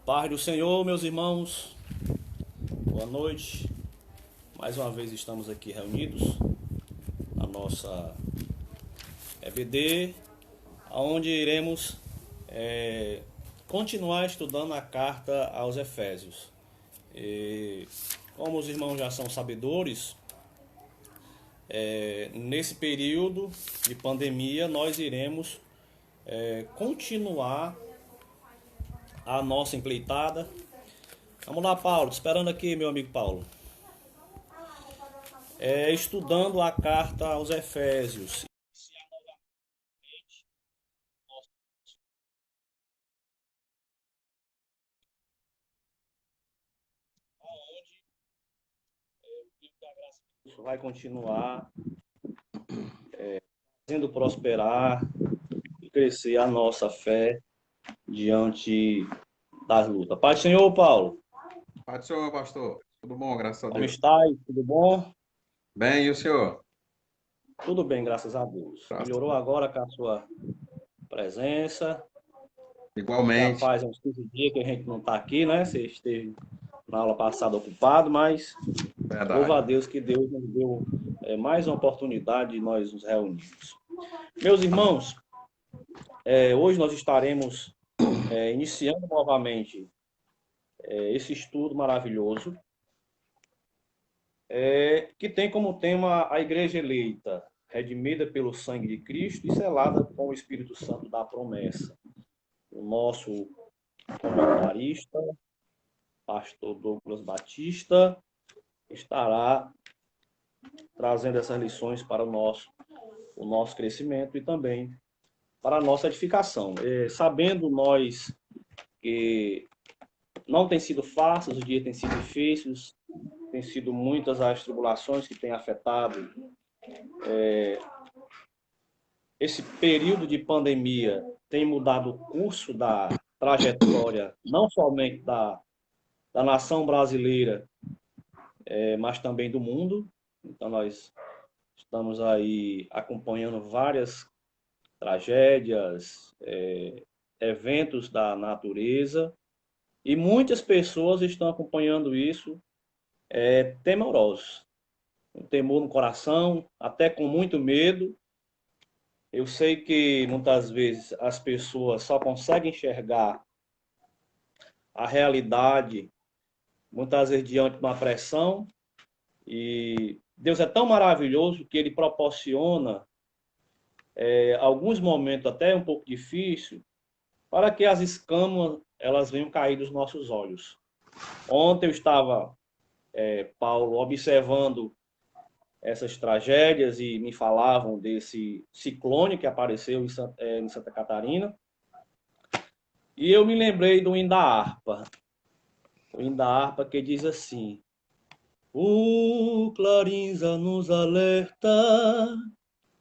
Paz do Senhor, meus irmãos, boa noite. Mais uma vez estamos aqui reunidos na nossa EBD, onde iremos continuar estudando a carta aos Efésios. E, como os irmãos já são sabedores, nesse período de pandemia nós iremos continuar a nossa empreitada. Vamos lá, Paulo, esperando aqui, meu amigo Paulo. Estudando a carta aos Efésios. Isso vai continuar fazendo prosperar e crescer a nossa fé diante das lutas. Pai do Senhor, Paulo, Pai do Senhor, pastor. Tudo bom, graças a como Deus. está? Tudo bom? Bem, e o senhor? Tudo bem, graças a Deus. Graças a Melhorou Deus. agora com a sua presença. Já Igualmente, faz uns 15 dias que a gente não está aqui, né? Você esteve na aula passada ocupado, mas louva verdade. a Deus que Deus nos deu mais uma oportunidade de nós nos reunirmos. Meus irmãos, hoje nós estaremos iniciando novamente esse estudo maravilhoso, que tem como tema a Igreja eleita, redimida pelo sangue de Cristo e selada com o Espírito Santo da promessa. O nosso comentarista, pastor Douglas Batista, estará trazendo essas lições para o nosso crescimento e também para a nossa edificação. Sabendo nós que não tem sido fácil, os dias têm sido difíceis, tem sido muitas as tribulações que têm afetado esse período de pandemia, tem mudado o curso da trajetória, não somente da nação brasileira, mas também do mundo. Então, nós estamos aí acompanhando várias tragédias, eventos da natureza, e muitas pessoas estão acompanhando isso temorosos, um temor no coração, até com muito medo. Eu sei que muitas vezes as pessoas só conseguem enxergar a realidade, muitas vezes diante de uma pressão, e Deus é tão maravilhoso que Ele proporciona alguns momentos até um pouco difíceis para que as escamas elas venham cair dos nossos olhos. Ontem eu estava, Paulo, observando essas tragédias e me falavam desse ciclone que apareceu em Santa Catarina. E eu me lembrei do hino da harpa. O hino da harpa que diz assim: o clarins nos alerta,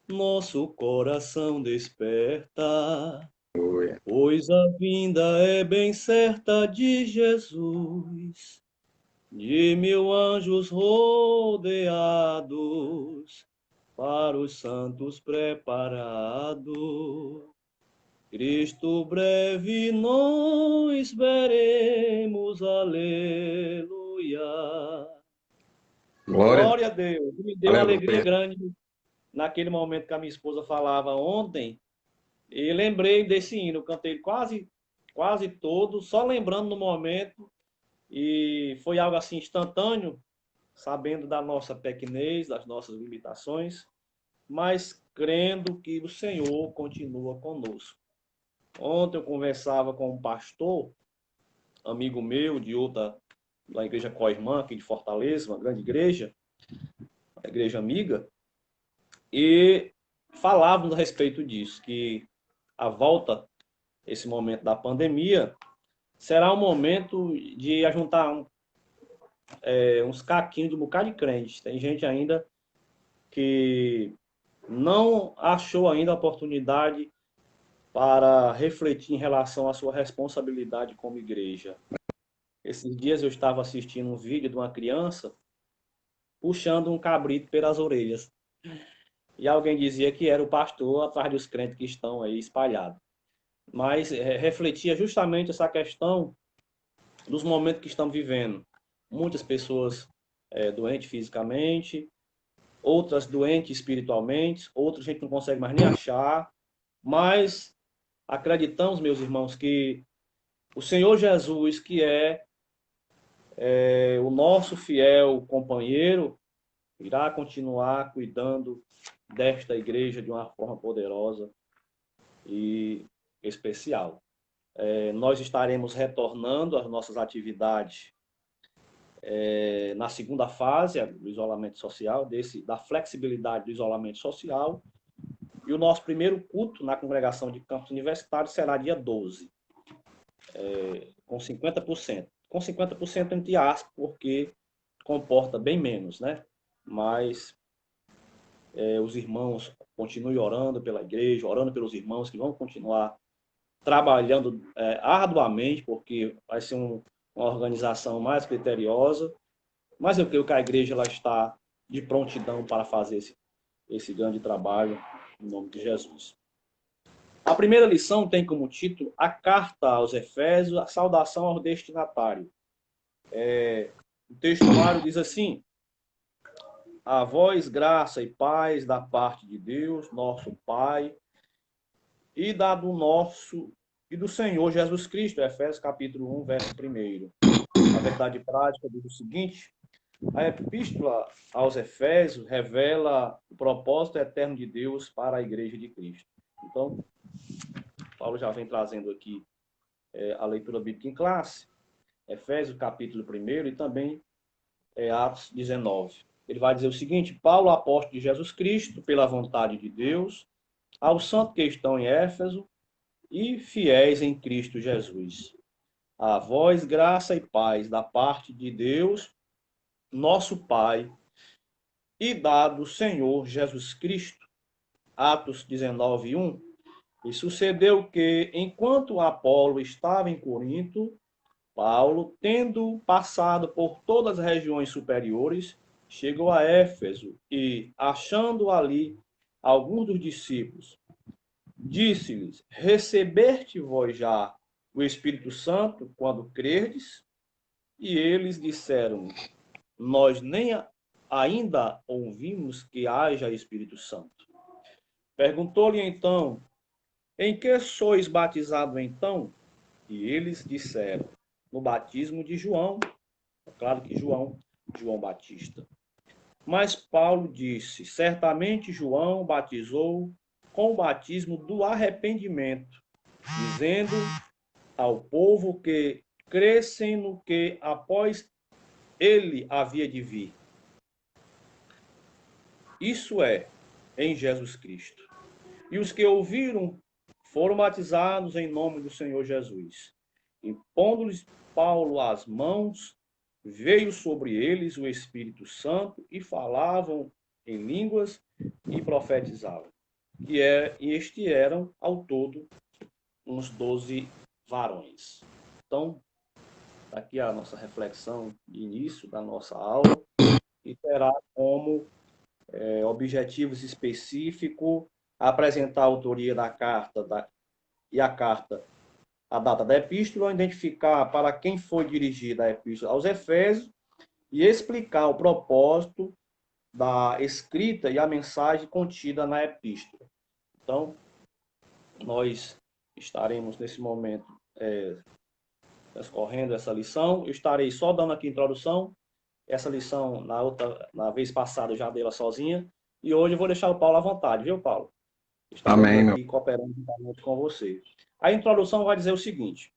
nosso coração desperta, Oi. pois a vinda é bem certa de Jesus, de 1000 anjos rodeados, para os santos preparado. Cristo breve nós veremos, aleluia. Glória a Deus. Glória a Deus. Me deu uma alegria Aleluia. grande naquele momento que a minha esposa falava ontem, e lembrei desse hino, eu cantei quase todo, só lembrando no momento, e foi algo assim instantâneo, sabendo da nossa pequenez, das nossas limitações, mas crendo que o Senhor continua conosco. Ontem eu conversava com um pastor, amigo meu, da igreja Coirmã, aqui de Fortaleza, uma grande igreja, a igreja amiga, e falávamos a respeito disso, que a volta, esse momento da pandemia, será um momento de ajuntar uns caquinhos de um bocado de crente. Tem gente ainda que não achou ainda a oportunidade para refletir em relação à sua responsabilidade como igreja. Esses dias eu estava assistindo um vídeo de uma criança puxando um cabrito pelas orelhas. E alguém dizia que era o pastor atrás dos crentes que estão aí espalhados. Mas refletia justamente essa questão dos momentos que estamos vivendo. Muitas pessoas doentes fisicamente, outras doentes espiritualmente, outras a gente não consegue mais nem achar, mas acreditamos, meus irmãos, que o Senhor Jesus, que é o nosso fiel companheiro, irá continuar cuidando desta igreja de uma forma poderosa e especial. Nós estaremos retornando às nossas atividades na segunda fase do isolamento social, da flexibilidade do isolamento social. E o nosso primeiro culto na congregação de campus universitários será dia 12, com 50%. Com 50% entre aspas, porque comporta bem menos, né? Mas os irmãos continuem orando pela igreja, orando pelos irmãos que vão continuar trabalhando arduamente, porque vai ser uma organização mais criteriosa, mas eu creio que a igreja ela está de prontidão para fazer esse grande trabalho, em nome de Jesus. A primeira lição tem como título a carta aos Efésios, a saudação ao destinatário. O textuário diz assim: a vós graça e paz da parte de Deus, nosso Pai, e do Senhor Jesus Cristo, Efésios capítulo 1, verso 1. A verdade prática diz o seguinte: a epístola aos Efésios revela o propósito eterno de Deus para a igreja de Cristo. Então, Paulo já vem trazendo aqui a leitura bíblica em classe, Efésios capítulo 1 e também Atos 19. Ele vai dizer o seguinte: Paulo, apóstolo de Jesus Cristo, pela vontade de Deus, aos santos que estão em Éfeso e fiéis em Cristo Jesus. A vós graça e paz da parte de Deus, nosso Pai, e do Senhor Jesus Cristo. Atos 19, 1. E sucedeu que, enquanto Apolo estava em Corinto, Paulo, tendo passado por todas as regiões superiores, chegou a Éfeso e, achando ali alguns dos discípulos, disse-lhes: recebeste vós já o Espírito Santo quando crerdes? E eles disseram: nós nem ainda ouvimos que haja Espírito Santo. Perguntou-lhe então: em que sois batizados então? E eles disseram: no batismo de João. É claro que João Batista. Mas Paulo disse: certamente João batizou com o batismo do arrependimento, dizendo ao povo que crescem no que após ele havia de vir. Isso é, em Jesus Cristo. E os que ouviram foram batizados em nome do Senhor Jesus. Impondo-lhes Paulo as mãos, veio sobre eles o Espírito Santo e falavam em línguas e profetizavam. E este eram, ao todo, uns 12 varões. Então, aqui a nossa reflexão de início da nossa aula, e terá como objetivos específicos apresentar a autoria da carta e a carta, a data da epístola, identificar para quem foi dirigida a epístola aos Efésios e explicar o propósito da escrita e a mensagem contida na epístola. Então, nós estaremos nesse momento transcorrendo essa lição. Eu estarei só dando aqui a introdução. Essa lição, na vez passada, eu já dei ela sozinha. E hoje eu vou deixar o Paulo à vontade, viu, Paulo? Estaremos aqui cooperando juntamente com você. A introdução vai dizer o seguinte: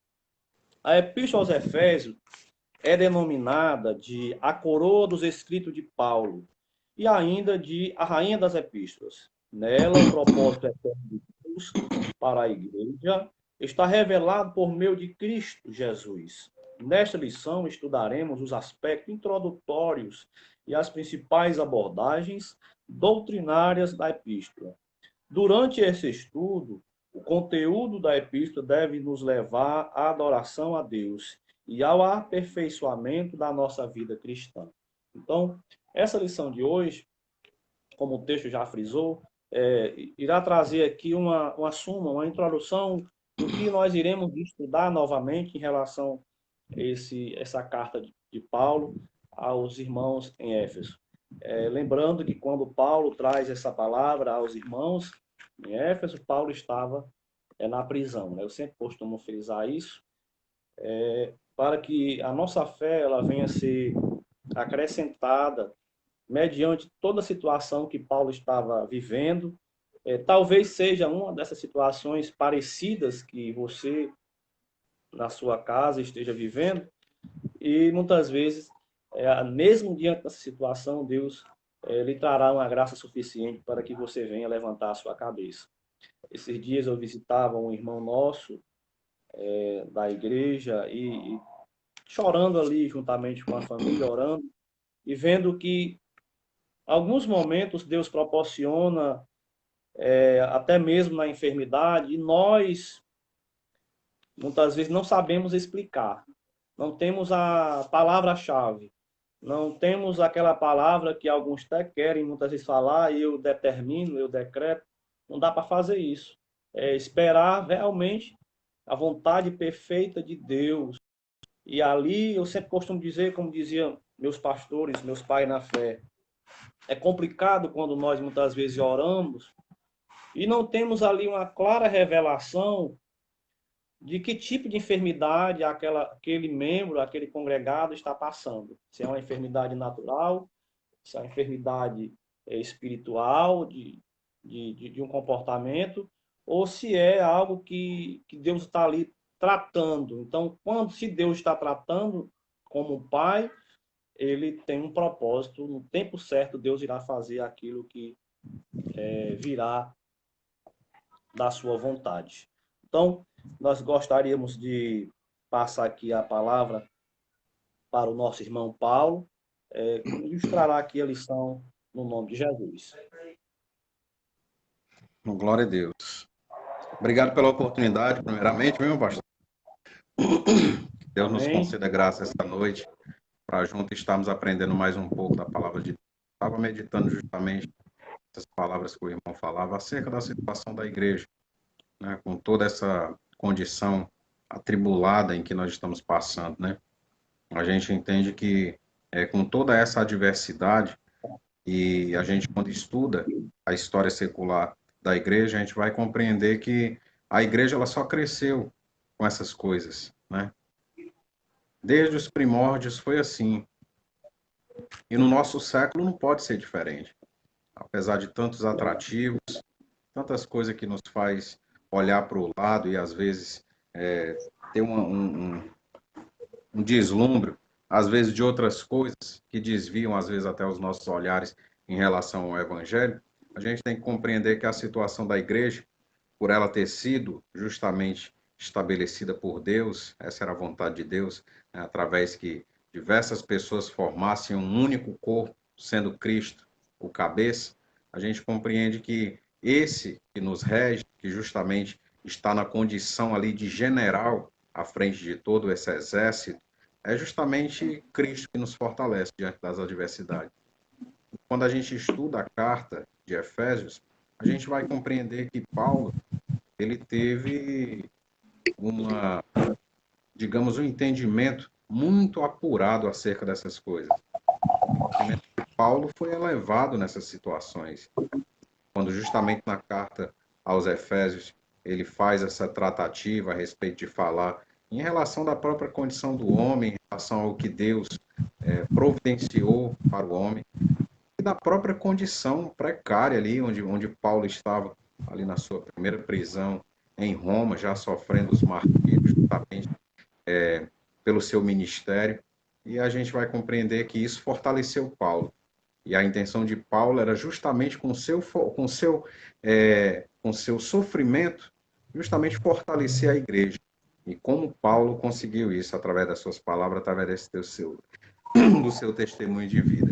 a Epístola aos Efésios é denominada de a coroa dos escritos de Paulo e ainda de a rainha das epístolas. Nela, o propósito eterno de Deus para a igreja está revelado por meio de Cristo Jesus. Nesta lição, estudaremos os aspectos introdutórios e as principais abordagens doutrinárias da epístola. Durante esse estudo, o conteúdo da epístola deve nos levar à adoração a Deus e ao aperfeiçoamento da nossa vida cristã. Então, essa lição de hoje, como o texto já frisou, irá trazer aqui uma suma, uma introdução do que nós iremos estudar novamente em relação essa carta de Paulo aos irmãos em Éfeso. Lembrando que quando Paulo traz essa palavra aos irmãos em Éfeso, Paulo estava na prisão, né? Eu sempre costumo frisar isso, para que a nossa fé ela venha a ser acrescentada mediante toda a situação que Paulo estava vivendo. Talvez seja uma dessas situações parecidas que você, na sua casa, esteja vivendo, e muitas vezes, mesmo diante dessa situação, Deus lhe trará uma graça suficiente para que você venha levantar a sua cabeça. Esses dias eu visitava um irmão nosso da igreja e chorando ali juntamente com a família, orando e vendo que alguns momentos Deus proporciona até mesmo na enfermidade, e nós muitas vezes não sabemos explicar. Não temos a palavra-chave. Não temos aquela palavra que alguns até querem muitas vezes falar, e eu determino, eu decreto. Não dá para fazer isso. É esperar realmente a vontade perfeita de Deus. E ali eu sempre costumo dizer, como diziam meus pastores, meus pais na fé, é complicado quando nós muitas vezes oramos e não temos ali uma clara revelação de que tipo de enfermidade aquele membro, aquele congregado está passando. Se é uma enfermidade natural, se é uma enfermidade espiritual, de um comportamento, ou se é algo que Deus está ali tratando. Então, se Deus está tratando como pai, ele tem um propósito. No tempo certo, Deus irá fazer aquilo que virá da sua vontade. Então, nós gostaríamos de passar aqui a palavra para o nosso irmão Paulo, que ilustrará aqui a lição no nome de Jesus. Glória a Deus. Obrigado pela oportunidade, primeiramente, meu pastor. Que Deus nos Amém. conceda graça esta noite, para juntos estarmos aprendendo mais um pouco da palavra de Deus. Estava meditando justamente essas palavras que o irmão falava acerca da situação da igreja, né, com toda essa condição atribulada em que nós estamos passando, né? A gente entende que com toda essa adversidade, e a gente, quando estuda a história secular da igreja, a gente vai compreender que a igreja ela só cresceu com essas coisas, né? Desde os primórdios foi assim. E no nosso século não pode ser diferente. Apesar de tantos atrativos, tantas coisas que nos faz olhar para o lado e às vezes ter um deslumbre, às vezes de outras coisas que desviam às vezes até os nossos olhares em relação ao evangelho, a gente tem que compreender que a situação da igreja, por ela ter sido justamente estabelecida por Deus, essa era a vontade de Deus, né, através que diversas pessoas formassem um único corpo, sendo Cristo o cabeça, a gente compreende que esse que nos rege, que justamente está na condição ali de general à frente de todo esse exército, é justamente Cristo que nos fortalece diante das adversidades. Quando a gente estuda a carta de Efésios, a gente vai compreender que Paulo ele teve digamos, um entendimento muito apurado acerca dessas coisas. Paulo foi elevado nessas situações, quando justamente na carta aos Efésios ele faz essa tratativa a respeito de falar em relação da própria condição do homem, em relação ao que Deus providenciou para o homem, e da própria condição precária ali, onde Paulo estava, ali na sua primeira prisão em Roma, já sofrendo os martírios justamente pelo seu ministério, e a gente vai compreender que isso fortaleceu Paulo. E a intenção de Paulo era justamente com seu sofrimento, justamente fortalecer a igreja. E como Paulo conseguiu isso do seu testemunho de vida.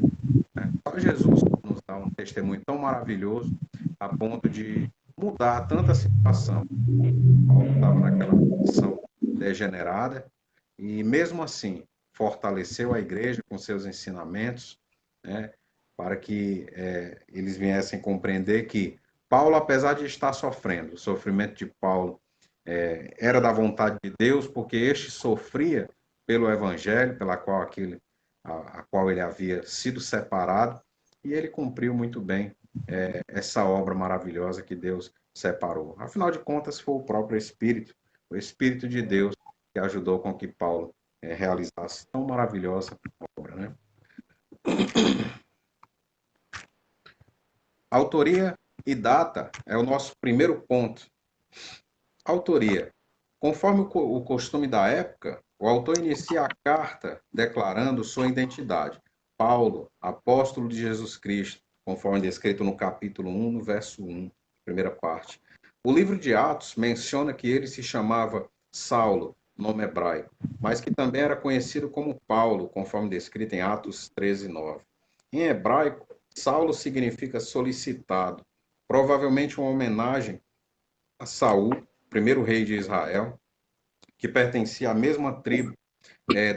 Né? Só Jesus nos dá um testemunho tão maravilhoso a ponto de mudar tanta situação. Paulo estava naquela condição degenerada e, mesmo assim, fortaleceu a igreja com seus ensinamentos, né, para que eles viessem compreender que Paulo, apesar de estar sofrendo, o sofrimento de Paulo era da vontade de Deus, porque este sofria pelo Evangelho, a qual ele havia sido separado, e ele cumpriu muito bem essa obra maravilhosa que Deus separou. Afinal de contas, foi o Espírito de Deus, que ajudou com que Paulo realizasse tão maravilhosa obra, né? Autoria e data é o nosso primeiro ponto. Autoria. Conforme o costume da época, o autor inicia a carta declarando sua identidade. Paulo, apóstolo de Jesus Cristo, conforme descrito no capítulo 1, no verso 1, primeira parte. O livro de Atos menciona que ele se chamava Saulo, nome hebraico, mas que também era conhecido como Paulo, conforme descrito em Atos 13, 9. Em hebraico, Saulo significa solicitado, provavelmente uma homenagem a Saul, primeiro rei de Israel, que pertencia à mesma tribo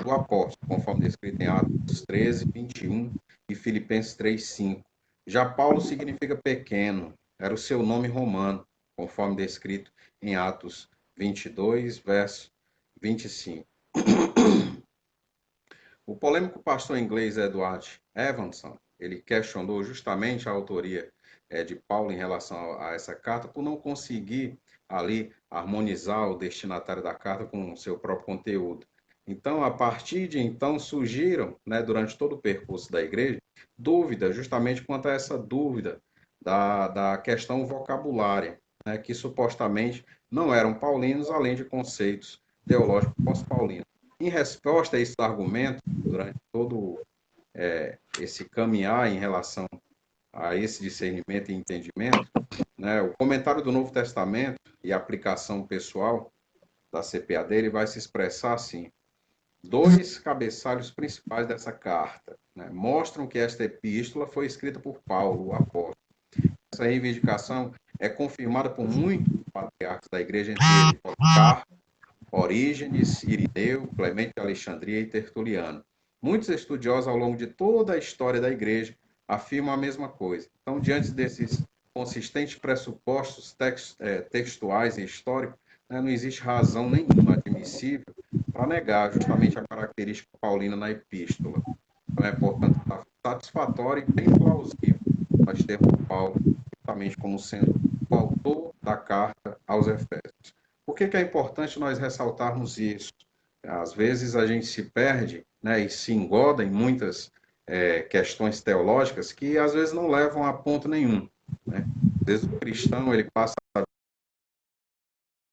do apóstolo, conforme descrito em Atos 13, 21 e Filipenses 3, 5. Já Paulo significa pequeno, era o seu nome romano, conforme descrito em Atos 22, verso 25. O polêmico pastor inglês Edward Evanson, ele questionou justamente a autoria de Paulo em relação a essa carta por não conseguir ali harmonizar o destinatário da carta com o seu próprio conteúdo. Então, a partir de então, surgiram, né, durante todo o percurso da igreja, dúvidas justamente quanto a essa dúvida da questão vocabulária, né, que supostamente não eram paulinos, além de conceitos teológicos pós-paulinos. Em resposta a esse argumento, durante todo esse caminhar em relação a esse discernimento e entendimento, né, o comentário do Novo Testamento e a aplicação pessoal da CPAD, ele vai se expressar assim. Dois cabeçalhos principais dessa carta, né, mostram que esta epístola foi escrita por Paulo, o apóstolo. Essa reivindicação é confirmada por muitos patriarcas da igreja, entre eles Policarpo, Orígenes, Irineu, Clemente de Alexandria e Tertuliano. Muitos estudiosos ao longo de toda a história da igreja afirmam a mesma coisa. Então, diante desses consistentes pressupostos textuais e históricos, né, não existe razão nenhuma admissível para negar justamente a característica paulina na epístola. Então, é, portanto, satisfatório e bem plausível nós termos Paulo justamente como sendo o autor da carta aos Efésios. Por que é importante nós ressaltarmos isso? Às vezes a gente se perde, né, e se engoda em muitas questões teológicas que às vezes não levam a ponto nenhum. Né? Às vezes o cristão ele passa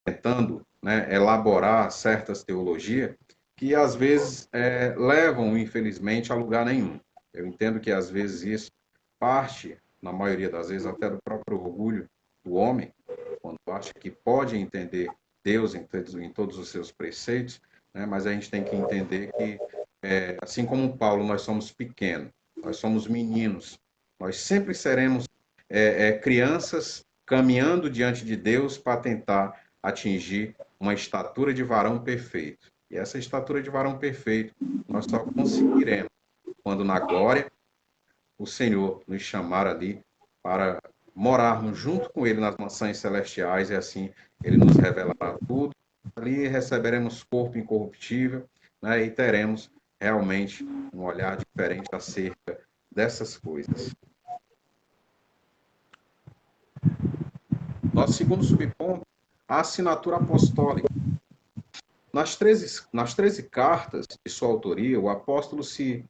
tentando, né, elaborar certas teologias que às vezes levam, infelizmente, a lugar nenhum. Eu entendo que às vezes isso parte, na maioria das vezes, até do próprio orgulho do homem, quando acha que pode entender Deus em todos os seus preceitos, né? Mas a gente tem que entender que, assim como Paulo, nós somos pequenos, nós somos meninos, nós sempre seremos crianças caminhando diante de Deus para tentar atingir uma estatura de varão perfeito. E essa estatura de varão perfeito nós só conseguiremos quando na glória o Senhor nos chamar ali para morarmos junto com Ele nas mansões celestiais, e assim Ele nos revelará tudo. Ali receberemos corpo incorruptível, né, e teremos realmente um olhar diferente acerca dessas coisas. Nosso segundo subponto, a assinatura apostólica. Nas 13 cartas de sua autoria, o apóstolo se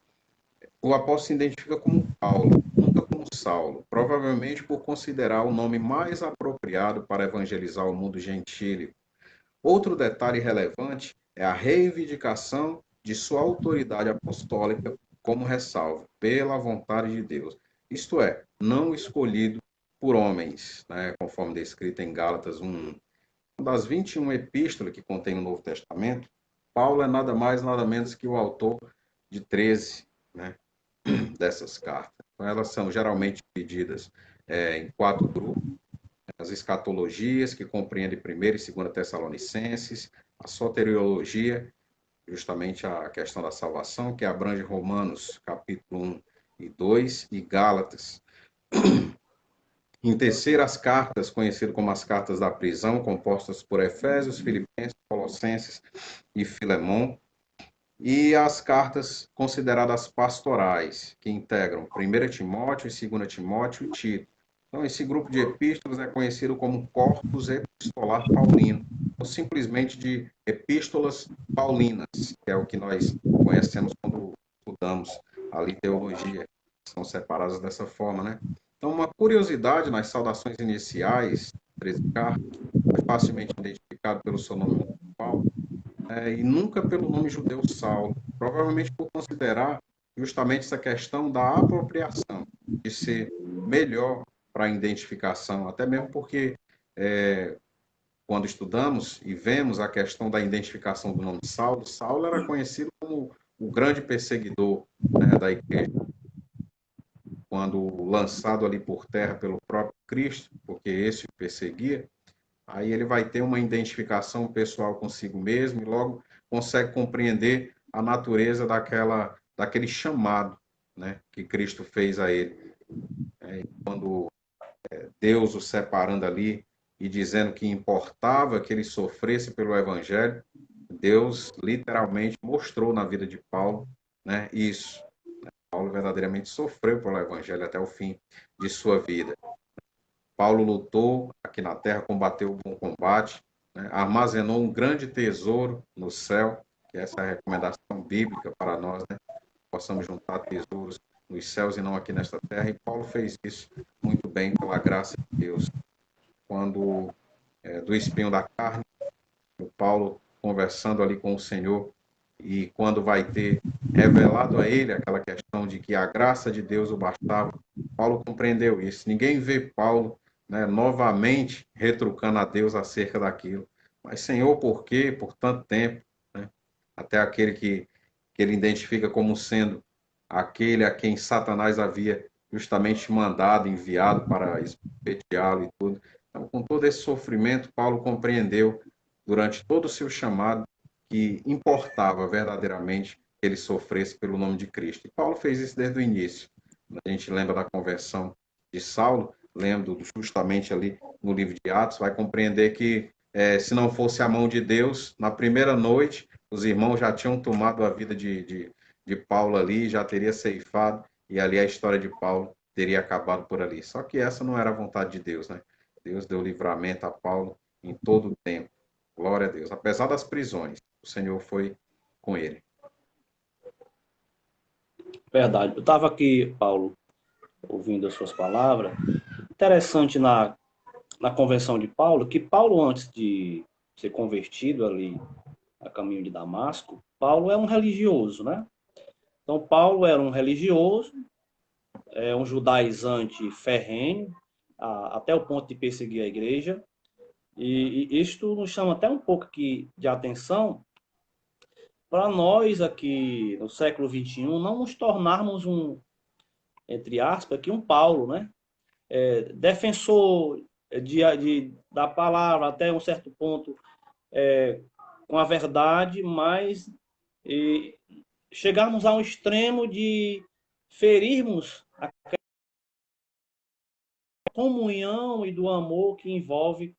identifica como Paulo, nunca como Saulo, provavelmente por considerar o nome mais apropriado para evangelizar o mundo gentílico. Outro detalhe relevante é a reivindicação de sua autoridade apostólica como ressalva, pela vontade de Deus. Isto é, não escolhido por homens, né, conforme descrito em Gálatas 1:1. Das 21 epístolas que contém o Novo Testamento, Paulo é nada mais, nada menos que o autor de 13, né, dessas cartas. Então, elas são geralmente divididas em 4 grupos. As escatologias, que compreendem 1ª e 2ª Tessalonicenses, a soteriologia, justamente a questão da salvação, que abrange Romanos, capítulo 1 e 2, e Gálatas. Em terceira, as cartas, conhecidas como as cartas da prisão, compostas por Efésios, Filipenses, Colossenses e Filemão. e as cartas consideradas pastorais, que integram 1 Timóteo e 2 Timóteo e Tito. Então, esse grupo de epístolas é conhecido como Corpus Epistolar Paulino, ou simplesmente de Epístolas Paulinas, que é o que nós conhecemos quando estudamos ali teologia, são separadas dessa forma, né? Então, uma curiosidade nas saudações iniciais, 13 cartas, é facilmente identificado pelo seu nome Paulo, e nunca pelo nome judeu Saulo, provavelmente por considerar justamente essa questão da apropriação, de ser melhor para a identificação, até mesmo porque quando estudamos e vemos a questão da identificação do nome Saulo, Saulo era conhecido como o grande perseguidor, né, da igreja, quando lançado ali por terra pelo próprio Cristo, porque esse o perseguia. Aí ele vai ter uma identificação pessoal consigo mesmo e logo consegue compreender a natureza daquele chamado, né, que Cristo fez a ele. Quando Deus o separando ali e dizendo que importava que ele sofresse pelo Evangelho, Deus literalmente mostrou na vida de Paulo, né, isso. Paulo verdadeiramente sofreu pelo Evangelho até o fim de sua vida. Paulo lutou aqui na terra, combateu o bom combate, né? Armazenou um grande tesouro no céu, que essa é a recomendação bíblica para nós, né? Possamos juntar tesouros nos céus e não aqui nesta terra. E Paulo fez isso muito bem pela graça de Deus. Quando do espinho da carne, o Paulo conversando ali com o Senhor e quando vai ter revelado a ele aquela questão de que a graça de Deus o bastava, Paulo compreendeu isso. Ninguém vê Paulo, né, novamente retrucando a Deus acerca daquilo. Mas, Senhor, por quê? Por tanto tempo, né? Até aquele que ele identifica como sendo aquele a quem Satanás havia justamente mandado, enviado para espeteá-lo e tudo. Então, com todo esse sofrimento, Paulo compreendeu durante todo o seu chamado que importava verdadeiramente que ele sofresse pelo nome de Cristo. E Paulo fez isso desde o início. A gente lembra da conversão de Saulo, lendo justamente ali no livro de Atos, vai compreender que se não fosse a mão de Deus, na primeira noite, os irmãos já tinham tomado a vida de Paulo ali, já teria ceifado, e ali a história de Paulo teria acabado por ali. Só que essa não era a vontade de Deus, né? Deus deu livramento a Paulo em todo o tempo. Glória a Deus. Apesar das prisões, o Senhor foi com ele. Verdade. Eu estava aqui, Paulo, ouvindo as suas palavras. Interessante na convenção de Paulo, que Paulo, antes de ser convertido ali a caminho de Damasco, Paulo é um religioso, né? Então, Paulo era um religioso, um judaizante ferrenho, até o ponto de perseguir a igreja. E isto nos chama até um pouco aqui de atenção para nós aqui no século XXI não nos tornarmos entre aspas, aqui um Paulo, né? Defensor da palavra até um certo ponto com a verdade, mas chegarmos a um extremo de ferirmos a comunhão e do amor que envolve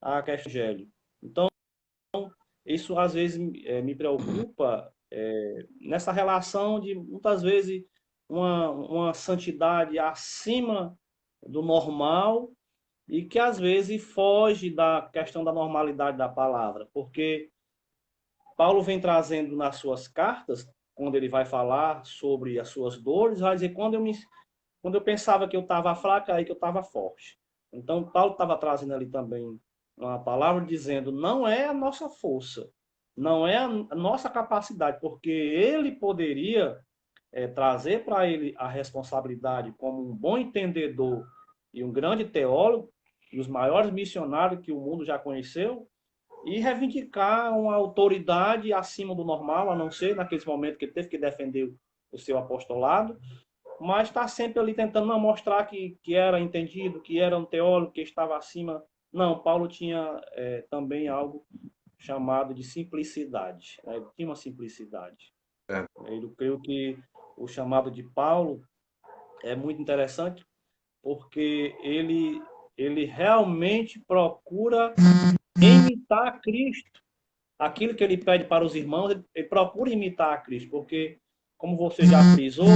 a questão do evangelho. Então, isso às vezes me preocupa nessa relação de, muitas vezes, uma santidade acima do normal e que às vezes foge da questão da normalidade da palavra, porque Paulo vem trazendo nas suas cartas, quando ele vai falar sobre as suas dores, vai dizer, quando eu pensava que eu estava fraca, aí que eu estava forte. Então, Paulo estava trazendo ali também uma palavra dizendo, não é a nossa força, não é a nossa capacidade, porque ele poderia trazer para ele a responsabilidade como um bom entendedor e um grande teólogo, e os maiores missionários que o mundo já conheceu, e reivindicar uma autoridade acima do normal, a não ser naqueles momentos que ele teve que defender o seu apostolado, mas está sempre ali tentando não mostrar que era entendido, que era um teólogo, que estava acima. Não, Paulo tinha também algo chamado de simplicidade. Né? Ele tinha uma simplicidade. É. Eu creio que o chamado de Paulo é muito interessante, porque ele realmente procura imitar Cristo aquilo que ele pede para os irmãos, ele procura imitar a Cristo, porque, como você já frisou,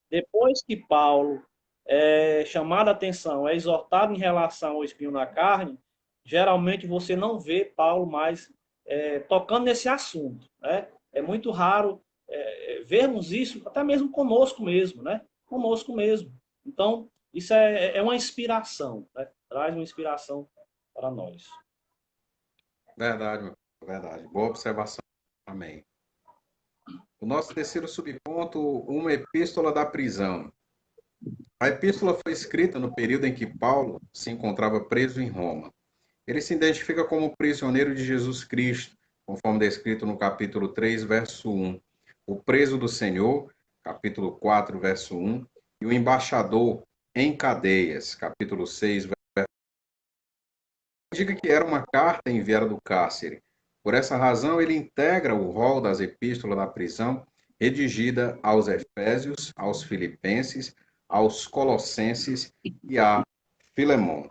depois que Paulo é chamado a atenção, é exortado em relação ao espinho na carne, geralmente você não vê Paulo mais tocando nesse assunto, né? É muito raro vermos isso, até mesmo conosco mesmo, né? Conosco mesmo. Então, isso é uma inspiração, né? Traz uma inspiração para nós. Verdade, meu. Verdade. Boa observação. Amém. O nosso terceiro subponto, uma epístola da prisão. A epístola foi escrita no período em que Paulo se encontrava preso em Roma. Ele se identifica como prisioneiro de Jesus Cristo, conforme descrito no capítulo 3, verso 1. O preso do Senhor, capítulo 4, verso 1. E o embaixador em cadeias, capítulo 6, verso 1. Indica que era uma carta enviada do cárcere. Por essa razão, ele integra o rol das epístolas da prisão, redigida aos Efésios, aos Filipenses, aos Colossenses e a Filemon.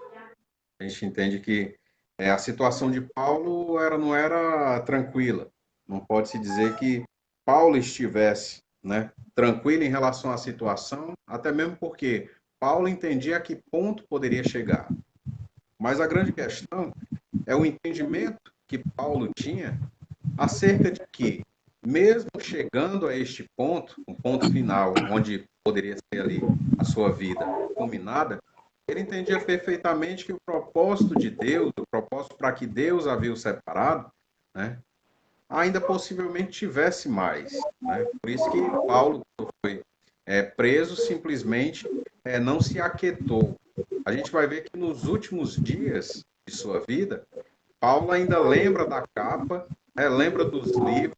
A gente entende que a situação de Paulo não era tranquila. Não pode-se dizer que Paulo estivesse, né, tranquilo em relação à situação, até mesmo porque Paulo entendia a que ponto poderia chegar. Mas a grande questão é o entendimento que Paulo tinha acerca de que, mesmo chegando a este ponto, um ponto final, onde poderia ser ali a sua vida culminada, ele entendia perfeitamente que o propósito de Deus, o propósito para que Deus havia o separado, né, ainda possivelmente tivesse mais. Né? Por isso que Paulo, quando foi preso, simplesmente não se aquietou. A gente vai ver que nos últimos dias de sua vida, Paulo ainda lembra da capa, lembra dos livros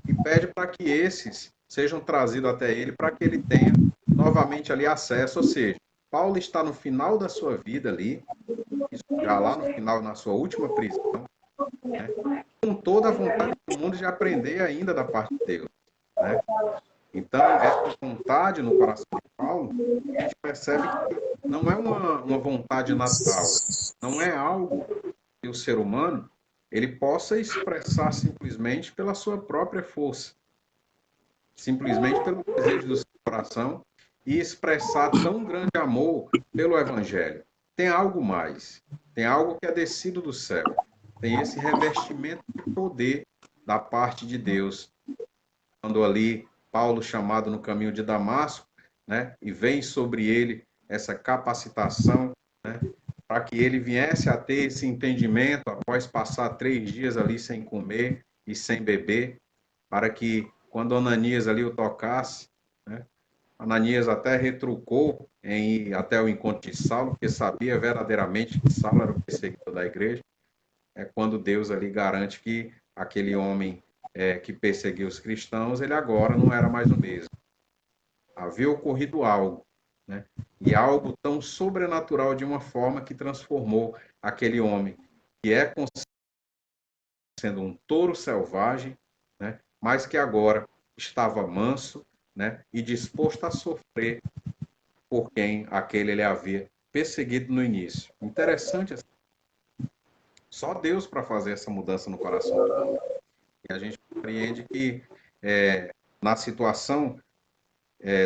e pede para que esses sejam trazidos até ele, para que ele tenha novamente ali acesso. Ou seja, Paulo está no final da sua vida ali, já lá no final, na sua última prisão, né, com toda a vontade do mundo de aprender ainda da parte de Deus. Né? Então, essa vontade no coração de Paulo, a gente percebe que não é uma vontade natural, não é algo que o ser humano ele possa expressar simplesmente pela sua própria força, simplesmente pelo desejo do seu coração e expressar tão grande amor pelo Evangelho. Tem algo mais, tem algo que é descido do céu, tem esse revestimento de poder da parte de Deus. Quando ali Paulo, chamado no caminho de Damasco, né, e vem sobre ele essa capacitação, né, para que ele viesse a ter esse entendimento após passar 3 dias ali sem comer e sem beber, para que quando Ananias ali o tocasse, né, Ananias até retrucou em ir até o encontro de Saulo, porque sabia verdadeiramente que Saulo era o perseguidor da igreja. É quando Deus ali garante que aquele homem que perseguiu os cristãos, ele agora não era mais o mesmo. Havia ocorrido algo, né? E algo tão sobrenatural de uma forma que transformou aquele homem, que é sendo um touro selvagem, né? Mas que agora estava manso, né? E disposto a sofrer por quem aquele ele havia perseguido no início. Interessante, só Deus para fazer essa mudança no coração do homem. E a gente compreende que na situação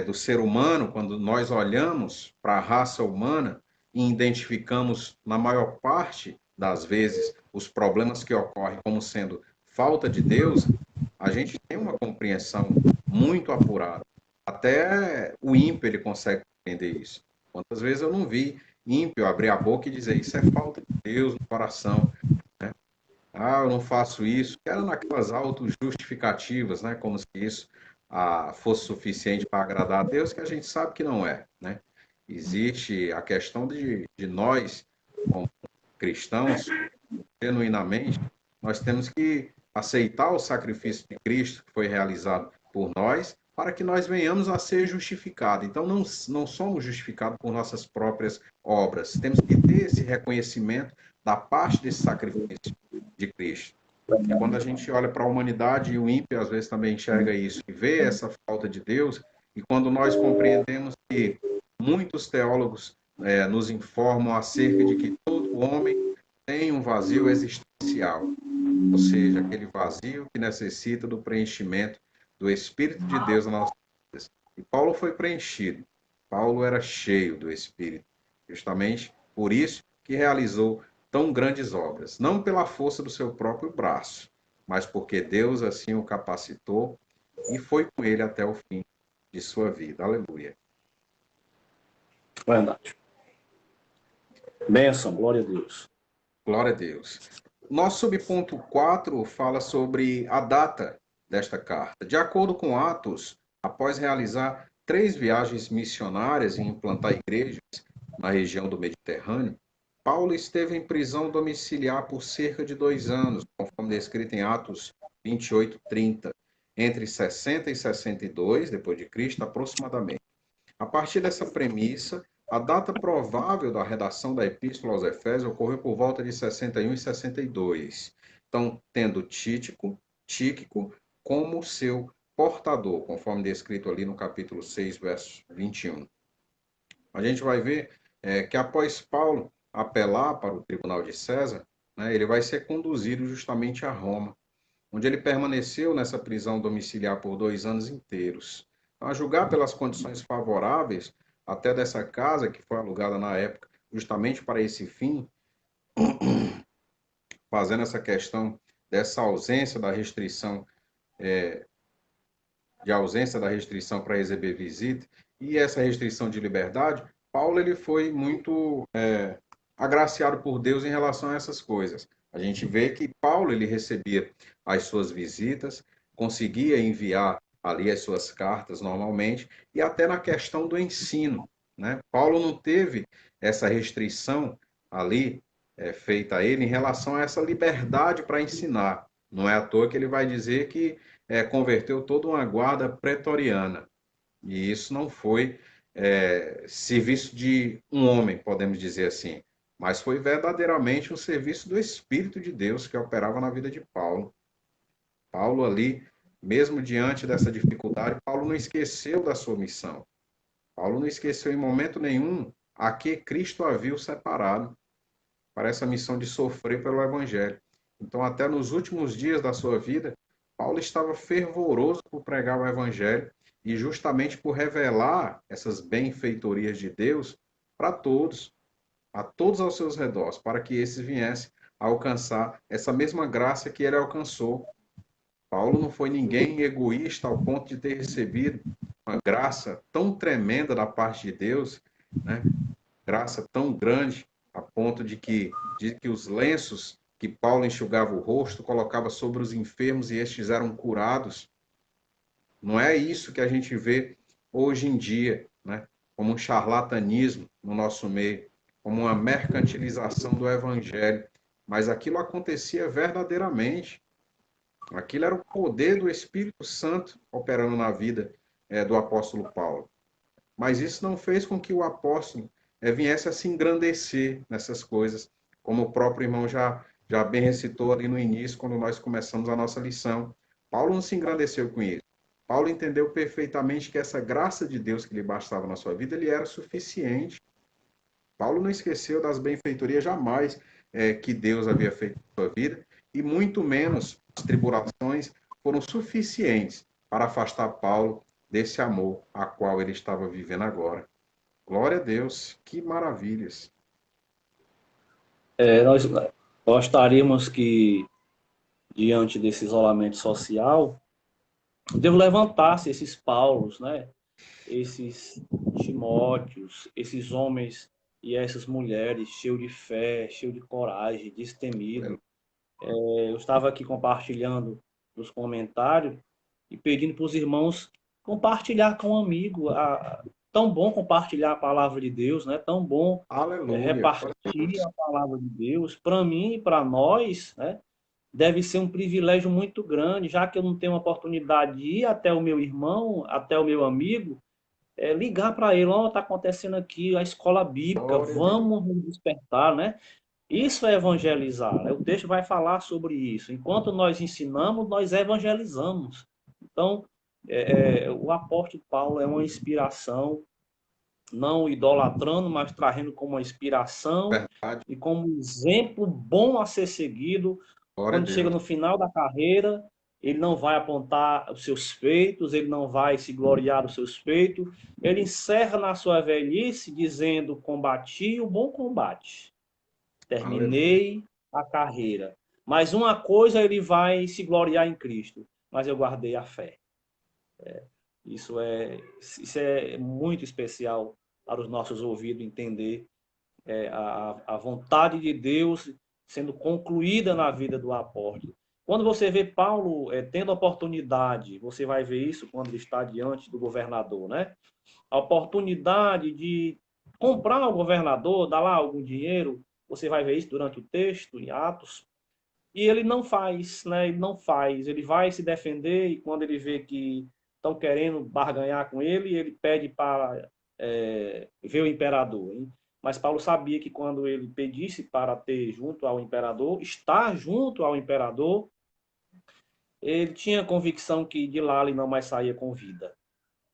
do ser humano, quando nós olhamos para a raça humana e identificamos, na maior parte das vezes, os problemas que ocorrem como sendo falta de Deus, a gente tem uma compreensão muito apurada. Até o ímpio ele consegue compreender isso. Quantas vezes eu não vi ímpio abrir a boca e dizer isso é falta de Deus no coração. Né? Ah, eu não faço isso. Era naquelas autojustificativas, né? Como se isso fosse suficiente para agradar a Deus, que a gente sabe que não é, né? Existe a questão de nós, como cristãos, genuinamente, nós temos que aceitar o sacrifício de Cristo que foi realizado por nós, para que nós venhamos a ser justificados. Então, não somos justificados por nossas próprias obras. Temos que ter esse reconhecimento da parte desse sacrifício de Cristo. E quando a gente olha para a humanidade, e o ímpio às vezes também enxerga isso, e vê essa falta de Deus, e quando nós compreendemos que muitos teólogos nos informam acerca de que todo homem tem um vazio existencial. ou seja, aquele vazio que necessita do preenchimento do Espírito de Deus nas nossas vidas. E Paulo foi preenchido. Paulo era cheio do Espírito, justamente por isso que realizou tão grandes obras, não pela força do seu próprio braço, mas porque Deus assim o capacitou e foi com ele até o fim de sua vida. Aleluia. Verdade. Bênção, glória a Deus. Glória a Deus. Nosso subponto 4 fala sobre a data desta carta. De acordo com Atos, após realizar 3 viagens missionárias e implantar igrejas na região do Mediterrâneo, Paulo esteve em prisão domiciliar por cerca de 2 anos, conforme descrito em Atos 28:30, entre 60 e 62 depois de Cristo, aproximadamente. A partir dessa premissa, a data provável da redação da Epístola aos Efésios ocorreu por volta de 61 e 62. Então, tendo Tíquico como seu portador, conforme descrito ali no capítulo 6, verso 21. A gente vai ver que após Paulo apelar para o tribunal de César, né, ele vai ser conduzido justamente a Roma, onde ele permaneceu nessa prisão domiciliar por 2 anos inteiros. A julgar pelas condições favoráveis, até dessa casa que foi alugada na época, justamente para esse fim, fazendo essa questão dessa ausência da restrição, para receber visita, e essa restrição de liberdade, Paulo ele foi muito agraciado por Deus em relação a essas coisas. A gente vê que Paulo ele recebia as suas visitas, conseguia enviar ali as suas cartas normalmente, e até na questão do ensino, né? Paulo não teve essa restrição ali feita a ele em relação a essa liberdade para ensinar. Não é à toa que ele vai dizer que converteu toda uma guarda pretoriana. E isso não foi serviço de um homem, podemos dizer assim, mas foi verdadeiramente um serviço do Espírito de Deus que operava na vida de Paulo. Paulo ali, mesmo diante dessa dificuldade, Paulo não esqueceu da sua missão. Paulo não esqueceu em momento nenhum a que Cristo havia o separado para essa missão de sofrer pelo Evangelho. Então, até nos últimos dias da sua vida, Paulo estava fervoroso por pregar o Evangelho e justamente por revelar essas benfeitorias de Deus para todos, a todos aos seus redores, para que esses viessem a alcançar essa mesma graça que ele alcançou. Paulo não foi ninguém egoísta ao ponto de ter recebido uma graça tão tremenda da parte de Deus, né? Graça tão grande a ponto de que os lenços que Paulo enxugava o rosto colocava sobre os enfermos e estes eram curados. Não é isso que a gente vê hoje em dia, né? Como um charlatanismo no nosso meio, como uma mercantilização do evangelho. Mas aquilo acontecia verdadeiramente. Aquilo era o poder do Espírito Santo operando na vida do apóstolo Paulo. Mas isso não fez com que o apóstolo viesse a se engrandecer nessas coisas, como o próprio irmão já bem recitou ali no início, quando nós começamos a nossa lição. Paulo não se engrandeceu com isso. Paulo entendeu perfeitamente que essa graça de Deus que lhe bastava na sua vida, ele era suficiente. Paulo não esqueceu das benfeitorias jamais que Deus havia feito na sua vida, e muito menos as tribulações foram suficientes para afastar Paulo desse amor a qual ele estava vivendo agora. Glória a Deus, que maravilhas. Nós gostaríamos que, diante desse isolamento social, Deus levantasse esses Paulos, né? Esses Timóteos, esses homens e essas mulheres cheios de fé, cheios de coragem, destemido. Eu estava aqui compartilhando nos comentários e pedindo para os irmãos compartilhar com um amigo. Tão bom compartilhar a palavra de Deus, né? Tão bom Aleluia. repartir a palavra de Deus. Para mim e para nós, né? Deve ser um privilégio muito grande, já que eu não tenho a oportunidade de ir até o meu irmão, até o meu amigo, ligar para ele, ó, está acontecendo aqui a escola bíblica, Glória a Deus. vamos nos despertar, né? Isso é evangelizar, né? O texto vai falar sobre isso. Enquanto nós ensinamos, nós evangelizamos. Então, o apóstolo Paulo é uma inspiração, não idolatrando, mas trazendo como uma inspiração Verdade. e como exemplo bom a ser seguido Glória a Quando chega Deus. no final da carreira, ele não vai apontar os seus feitos, ele não vai se gloriar dos seus feitos. Ele encerra na sua velhice dizendo: combati o bom combate, Aleluia. terminei a carreira. Mas uma coisa ele vai se gloriar em Cristo, mas eu guardei a fé. Isso é muito especial para os nossos ouvidos entender a vontade de Deus sendo concluída na vida do apóstolo. Quando você vê Paulo tendo oportunidade, você vai ver isso quando ele está diante do governador, né? A oportunidade de comprar ao governador, dar lá algum dinheiro, você vai ver isso durante o texto, em Atos, e ele não faz, né? Ele não faz, ele vai se defender e quando ele vê que estão querendo barganhar com ele, ele pede para ver o imperador. Hein? Mas Paulo sabia que quando ele pedisse para ter junto ao imperador, estar junto ao imperador, ele tinha convicção que de lá ele não mais saía com vida.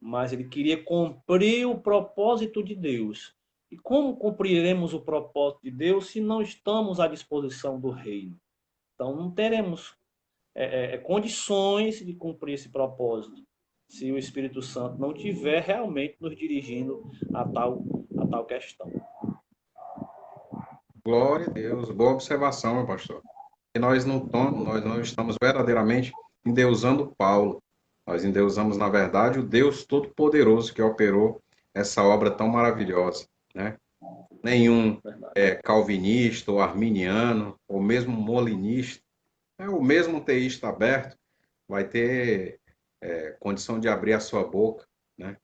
Mas ele queria cumprir o propósito de Deus. E como cumpriremos o propósito de Deus se não estamos à disposição do reino? Então não teremos condições de cumprir esse propósito se o Espírito Santo não tiver realmente nos dirigindo a tal questão. Glória a Deus. Boa observação, meu pastor. E nós não estamos verdadeiramente endeusando Paulo. Nós endeusamos, na verdade, o Deus Todo-Poderoso que operou essa obra tão maravilhosa, né? Nenhum calvinista ou arminiano, ou mesmo molinista, o mesmo teísta aberto vai ter condição de abrir a sua boca, né?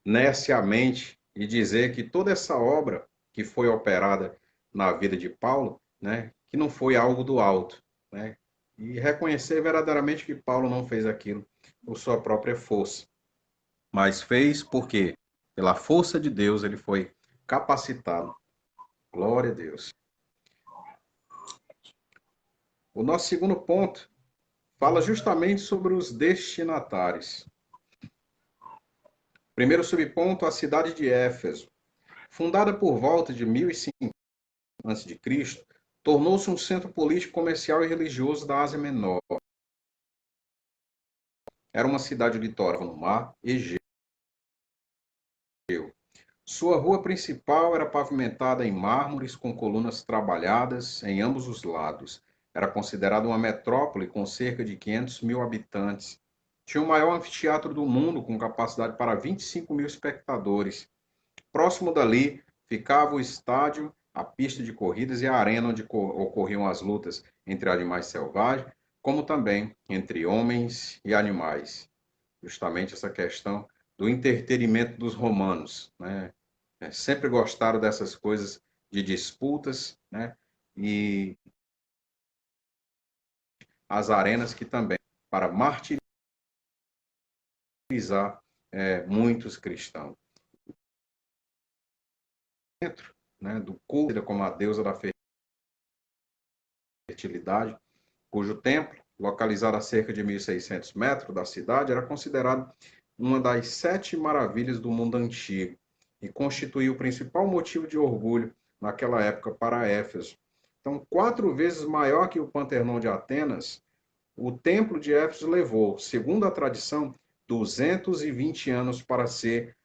Neciamente e dizer que toda essa obra que foi operada na vida de Paulo, né, que não foi algo do alto, né? E reconhecer verdadeiramente que Paulo não fez aquilo por sua própria força, mas fez porque pela força de Deus ele foi capacitado. Glória a Deus. O nosso segundo ponto fala justamente sobre os destinatários. Primeiro subponto, a cidade de Éfeso. Fundada por volta de 1050 a.C., tornou-se um centro político, comercial e religioso da Ásia Menor. Era uma cidade litoral no mar Egeu. Sua rua principal era pavimentada em mármores com colunas trabalhadas em ambos os lados. Era considerada uma metrópole com cerca de 500 mil habitantes. Tinha o maior anfiteatro do mundo, com capacidade para 25 mil espectadores. Próximo dali ficava o estádio, a pista de corridas e a arena onde ocorriam as lutas entre animais selvagens, como também entre homens e animais. Justamente essa questão do entretenimento dos romanos, né? Sempre gostaram dessas coisas de disputas, né? E as arenas que também, para martirizar muitos cristãos. Dentro, né, do culto como a deusa da fertilidade, cujo templo, localizado a cerca de 1.600 metros da cidade, era considerado uma das 7 maravilhas do mundo antigo e constituía o principal motivo de orgulho naquela época para Éfeso. Então, 4 vezes maior que o Panteão de Atenas, o templo de Éfeso levou, segundo a tradição, 220 anos para ser